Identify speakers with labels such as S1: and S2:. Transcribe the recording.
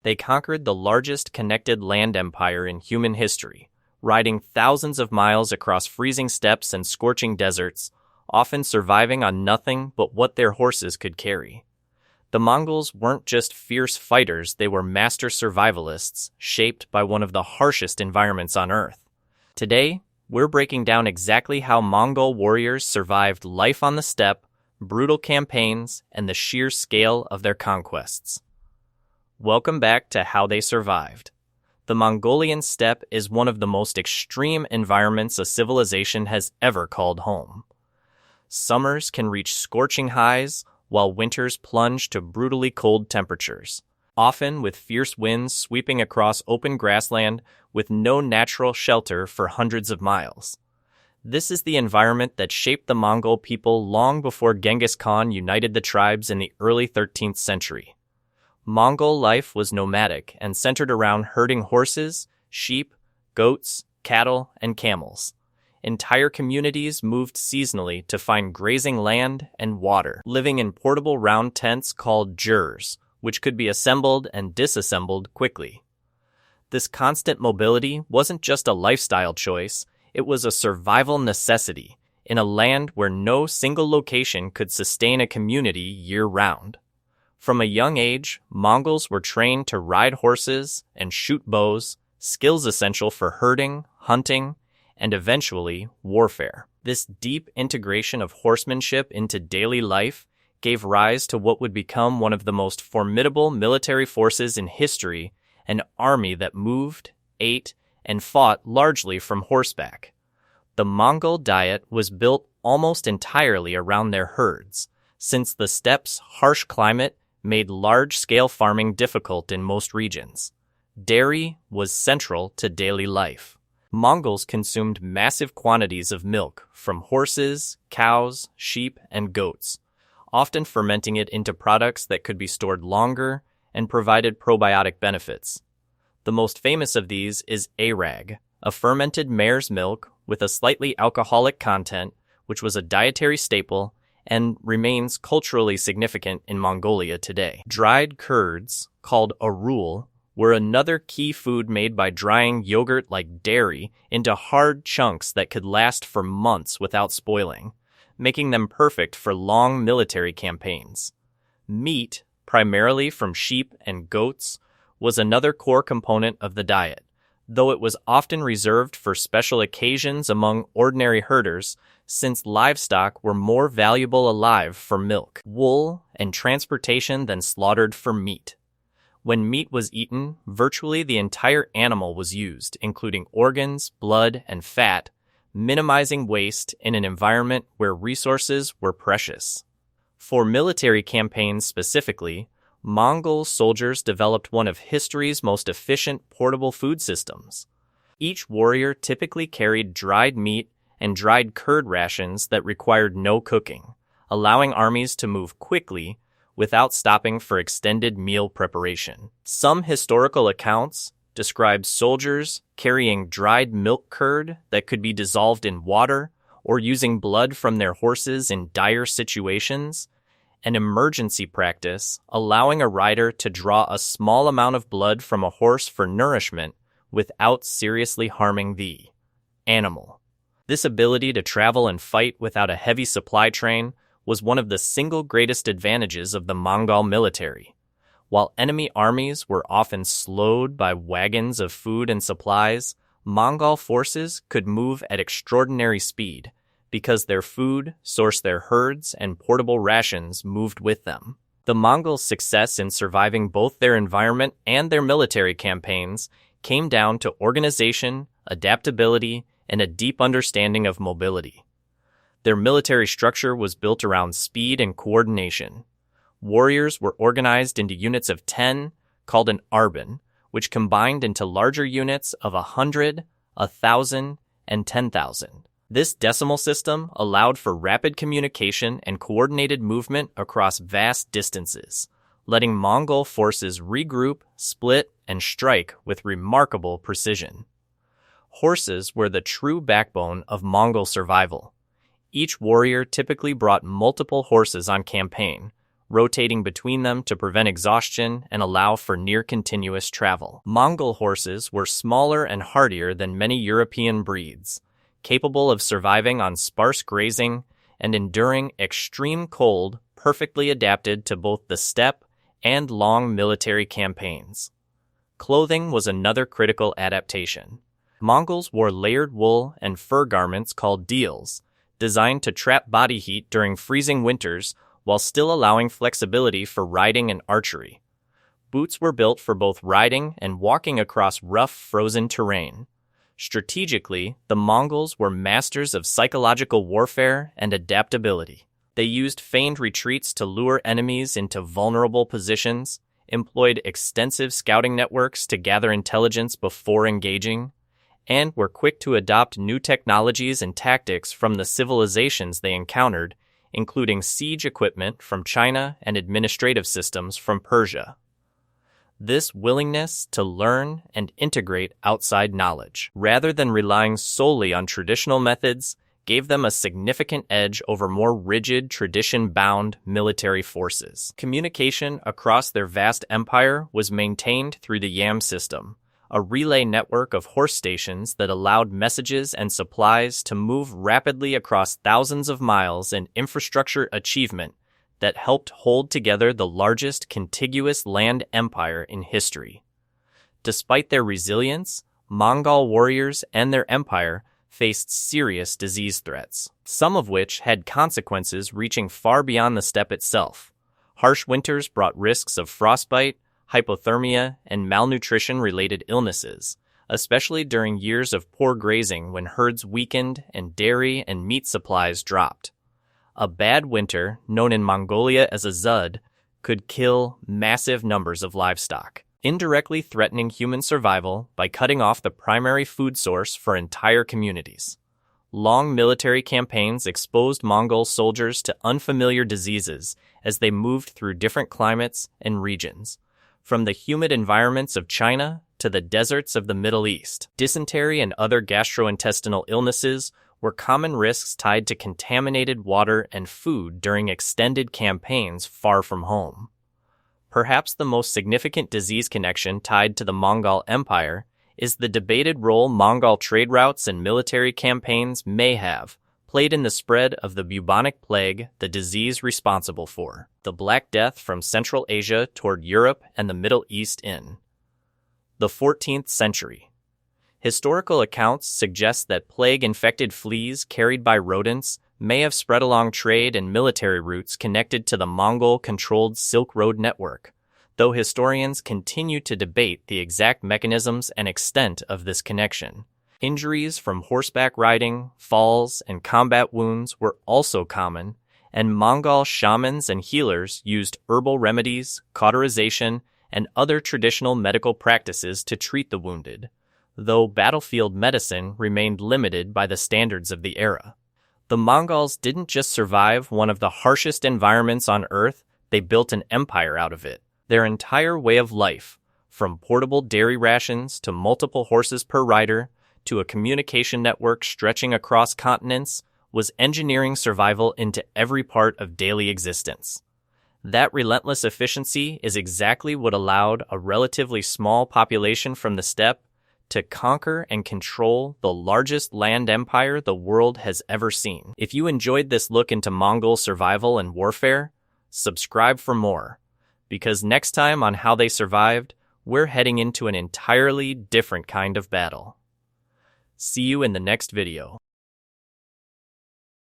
S1: They conquered the largest connected land empire in human history, riding thousands of miles across freezing steppes and scorching deserts, often surviving on nothing but what their horses could carry. The Mongols weren't just fierce fighters, they were master survivalists, shaped by one of the harshest environments on Earth. Today, we're breaking down exactly how Mongol warriors survived life on the steppe, brutal campaigns, and the sheer scale of their conquests. Welcome back to How They Survived. The Mongolian steppe is one of the most extreme environments a civilization has ever called home. Summers can reach scorching highs, while winters plunge to brutally cold temperatures, often with fierce winds sweeping across open grassland with no natural shelter for hundreds of miles. This is the environment that shaped the Mongol people long before Genghis Khan united the tribes in the early 13th century. Mongol life was nomadic and centered around herding horses, sheep, goats, cattle, and camels. Entire communities moved seasonally to find grazing land and water, living in portable round tents called jurs, which could be assembled and disassembled quickly. This constant mobility wasn't just a lifestyle choice, it was a survival necessity in a land where no single location could sustain a community year-round. From a young age, Mongols were trained to ride horses and shoot bows, skills essential for herding, hunting, and eventually warfare. This deep integration of horsemanship into daily life gave rise to what would become one of the most formidable military forces in history, an army that moved, ate, and fought largely from horseback. The Mongol diet was built almost entirely around their herds, since the steppe's harsh climate made large-scale farming difficult in most regions. Dairy was central to daily life. Mongols consumed massive quantities of milk from horses, cows, sheep, and goats, often fermenting it into products that could be stored longer and provided probiotic benefits. The most famous of these is arag, a fermented mare's milk with a slightly alcoholic content, which was a dietary staple and remains culturally significant in Mongolia today. Dried curds, called arul, were another key food made by drying yogurt like dairy into hard chunks that could last for months without spoiling, making them perfect for long military campaigns. Meat, primarily from sheep and goats, was another core component of the diet, though it was often reserved for special occasions among ordinary herders, since livestock were more valuable alive for milk, wool, and transportation than slaughtered for meat. When meat was eaten, virtually the entire animal was used, including organs, blood, and fat, minimizing waste in an environment where resources were precious. For military campaigns specifically, Mongol soldiers developed one of history's most efficient portable food systems. Each warrior typically carried dried meat and dried curd rations that required no cooking, allowing armies to move quickly without stopping for extended meal preparation. Some historical accounts describe soldiers carrying dried milk curd that could be dissolved in water or using blood from their horses in dire situations, an emergency practice allowing a rider to draw a small amount of blood from a horse for nourishment without seriously harming the animal. This ability to travel and fight without a heavy supply train was one of the single greatest advantages of the Mongol military. While enemy armies were often slowed by wagons of food and supplies, Mongol forces could move at extraordinary speed because their food, sourced their herds, and portable rations moved with them. The Mongols' success in surviving both their environment and their military campaigns came down to organization, adaptability, and a deep understanding of mobility. Their military structure was built around speed and coordination. Warriors were organized into units of 10, called an arban, which combined into larger units of 100, 1,000, and 10,000. This decimal system allowed for rapid communication and coordinated movement across vast distances, letting Mongol forces regroup, split, and strike with remarkable precision. Horses were the true backbone of Mongol survival. Each warrior typically brought multiple horses on campaign, rotating between them to prevent exhaustion and allow for near-continuous travel. Mongol horses were smaller and hardier than many European breeds, capable of surviving on sparse grazing and enduring extreme cold, perfectly adapted to both the steppe and long military campaigns. Clothing was another critical adaptation. Mongols wore layered wool and fur garments called deals, designed to trap body heat during freezing winters while still allowing flexibility for riding and archery. Boots were built for both riding and walking across rough, frozen terrain. Strategically, the Mongols were masters of psychological warfare and adaptability. They used feigned retreats to lure enemies into vulnerable positions, employed extensive scouting networks to gather intelligence before engaging, and were quick to adopt new technologies and tactics from the civilizations they encountered, including siege equipment from China and administrative systems from Persia. This willingness to learn and integrate outside knowledge, rather than relying solely on traditional methods, gave them a significant edge over more rigid, tradition-bound military forces. Communication across their vast empire was maintained through the Yam system, a relay network of horse stations that allowed messages and supplies to move rapidly across thousands of miles, an infrastructure achievement that helped hold together the largest contiguous land empire in history. Despite their resilience, Mongol warriors and their empire faced serious disease threats, some of which had consequences reaching far beyond the steppe itself. Harsh winters brought risks of frostbite, hypothermia, and malnutrition-related illnesses, especially during years of poor grazing when herds weakened and dairy and meat supplies dropped. A bad winter, known in Mongolia as a zud, could kill massive numbers of livestock, indirectly threatening human survival by cutting off the primary food source for entire communities. Long military campaigns exposed Mongol soldiers to unfamiliar diseases as they moved through different climates and regions, from the humid environments of China to the deserts of the Middle East. Dysentery and other gastrointestinal illnesses were common risks tied to contaminated water and food during extended campaigns far from home. Perhaps the most significant disease connection tied to the Mongol Empire is the debated role Mongol trade routes and military campaigns may have played in the spread of the bubonic plague, the disease responsible for the Black Death from Central Asia toward Europe and the Middle East in the 14th century. Historical accounts suggest that plague-infected fleas carried by rodents may have spread along trade and military routes connected to the Mongol-controlled Silk Road network, though historians continue to debate the exact mechanisms and extent of this connection. Injuries from horseback riding, falls, and combat wounds were also common, and Mongol shamans and healers used herbal remedies, cauterization, and other traditional medical practices to treat the wounded, though battlefield medicine remained limited by the standards of the era. The Mongols didn't just survive one of the harshest environments on Earth, they built an empire out of it. Their entire way of life, from portable dairy rations to multiple horses per rider, to a communication network stretching across continents, was engineering survival into every part of daily existence. That relentless efficiency is exactly what allowed a relatively small population from the steppe to conquer and control the largest land empire the world has ever seen. If you enjoyed this look into Mongol survival and warfare, subscribe for more, because next time on How They Survived, we're heading into an entirely different kind of battle. See you in the next video.